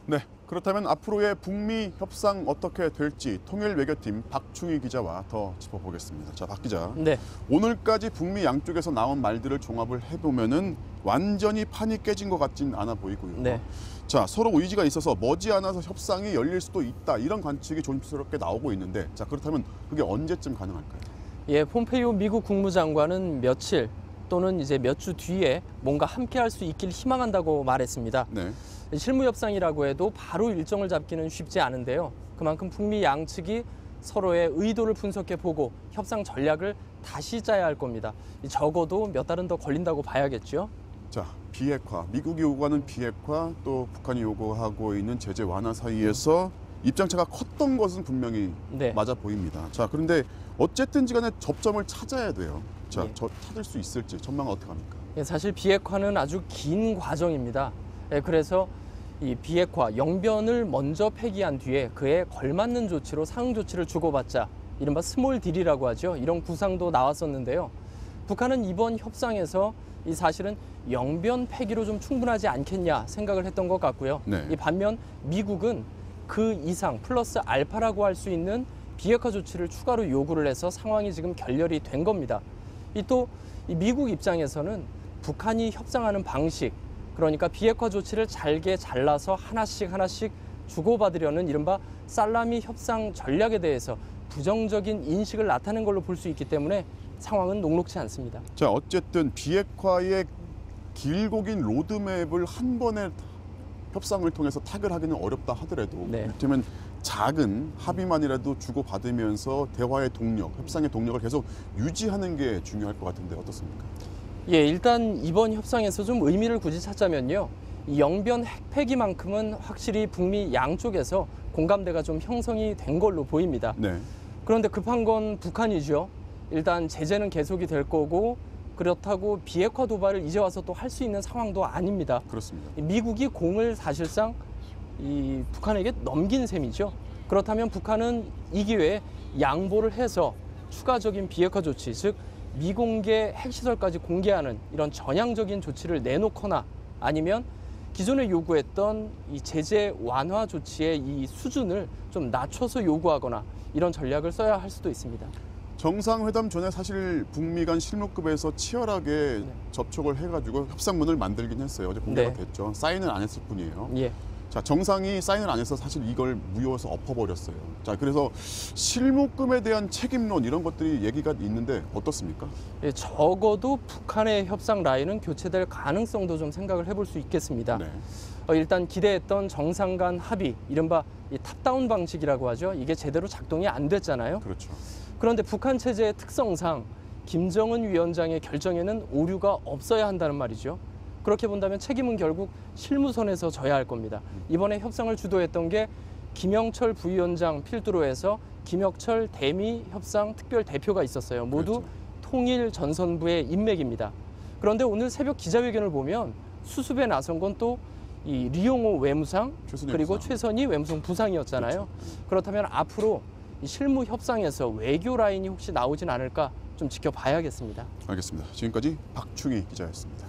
네, 그렇다면 앞으로의 북미 협상 어떻게 될지 통일외교팀 박충희 기자와 더 짚어보겠습니다. 자, 박 기자. 네. 오늘까지 북미 양쪽에서 나온 말들을 종합을 해보면은 완전히 판이 깨진 것 같진 않아 보이고요. 네. 자, 서로 의지가 있어서 머지않아서 협상이 열릴 수도 있다. 이런 관측이 조심스럽게 나오고 있는데, 자, 그렇다면 그게 언제쯤 가능할까요? 예, 폼페이오 미국 국무장관은 며칠 또는 이제 몇 주 뒤에 뭔가 함께할 수 있길 희망한다고 말했습니다. 네. 실무 협상이라고 해도 바로 일정을 잡기는 쉽지 않은데요. 그만큼 북미 양측이 서로의 의도를 분석해 보고 협상 전략을 다시 짜야 할 겁니다. 적어도 몇 달은 더 걸린다고 봐야겠죠. 자, 비핵화, 미국이 요구하는 비핵화, 또 북한이 요구하고 있는 제재 완화 사이에서 입장차가 컸던 것은 분명히 네. 맞아 보입니다. 자, 그런데 어쨌든지 간에 접점을 찾아야 돼요. 자, 예. 찾을 수 있을지 전망은 어떻게 합니까? 예, 사실 비핵화는 아주 긴 과정입니다. 예, 그래서 이 비핵화, 영변을 먼저 폐기한 뒤에 그에 걸맞는 조치로 상응 조치를 주고받자, 이른바 스몰 딜이라고 하죠. 이런 구상도 나왔었는데요. 북한은 이번 협상에서 이 사실은 영변 폐기로 좀 충분하지 않겠냐 생각을 했던 것 같고요. 네. 이 반면 미국은 그 이상 플러스 알파라고 할 수 있는 비핵화 조치를 추가로 요구를 해서 상황이 지금 결렬이 된 겁니다. 이 미국 입장에서는 북한이 협상하는 방식, 그러니까 비핵화 조치를 잘게 잘라서 하나씩 주고받으려는 이른바 살라미 협상 전략에 대해서 부정적인 인식을 나타낸 걸로 볼 수 있기 때문에 상황은 녹록지 않습니다. 자, 어쨌든 비핵화의 길고 긴 로드맵을 한 번에 협상을 통해서 타결하기는 어렵다 하더라도 네. 이를테면 작은 합의만이라도 주고받으면서 대화의 동력, 협상의 동력을 계속 유지하는 게 중요할 것 같은데 어떻습니까? 예, 일단 이번 협상에서 좀 의미를 굳이 찾자면요. 이 영변 핵폐기만큼은 확실히 북미 양쪽에서 공감대가 좀 형성이 된 걸로 보입니다. 네. 그런데 급한 건 북한이죠. 일단 제재는 계속이 될 거고, 그렇다고 비핵화 도발을 이제 와서 또 할 수 있는 상황도 아닙니다. 그렇습니다. 미국이 공을 사실상 이 북한에게 넘긴 셈이죠. 그렇다면 북한은 이 기회에 양보를 해서 추가적인 비핵화 조치, 즉 미공개 핵시설까지 공개하는 이런 전향적인 조치를 내놓거나 아니면 기존에 요구했던 이 제재 완화 조치의 이 수준을 좀 낮춰서 요구하거나 이런 전략을 써야 할 수도 있습니다. 정상회담 전에 사실 북미 간 실무급에서 치열하게 접촉을 해가지고 협상문을 만들긴 했어요. 어제 공개가 네. 됐죠. 사인은 안 했을 뿐이에요. 예. 자, 정상이 사인을 안 해서 사실 이걸 무효해서 엎어버렸어요. 자, 그래서 실무금에 대한 책임론 이런 것들이 얘기가 있는데 어떻습니까? 예, 적어도 북한의 협상 라인은 교체될 가능성도 좀 생각을 해볼 수 있겠습니다. 네. 일단 기대했던 정상 간 합의, 이른바 이 탑다운 방식이라고 하죠. 이게 제대로 작동이 안 됐잖아요. 그렇죠. 그런데 북한 체제의 특성상 김정은 위원장의 결정에는 오류가 없어야 한다는 말이죠. 그렇게 본다면 책임은 결국 실무선에서 져야 할 겁니다. 이번에 협상을 주도했던 게 김영철 부위원장 필두로 해서 김혁철 대미 협상 특별 대표가 있었어요. 모두 그렇죠. 통일 전선부의 인맥입니다. 그런데 오늘 새벽 기자회견을 보면 수습에 나선 건 또 이 리용호 외무상 그리고 부상. 최선희 외무성 부상이었잖아요. 그렇죠. 그렇다면 앞으로 이 실무 협상에서 외교 라인이 혹시 나오진 않을까 좀 지켜봐야겠습니다. 알겠습니다. 지금까지 박충희 기자였습니다.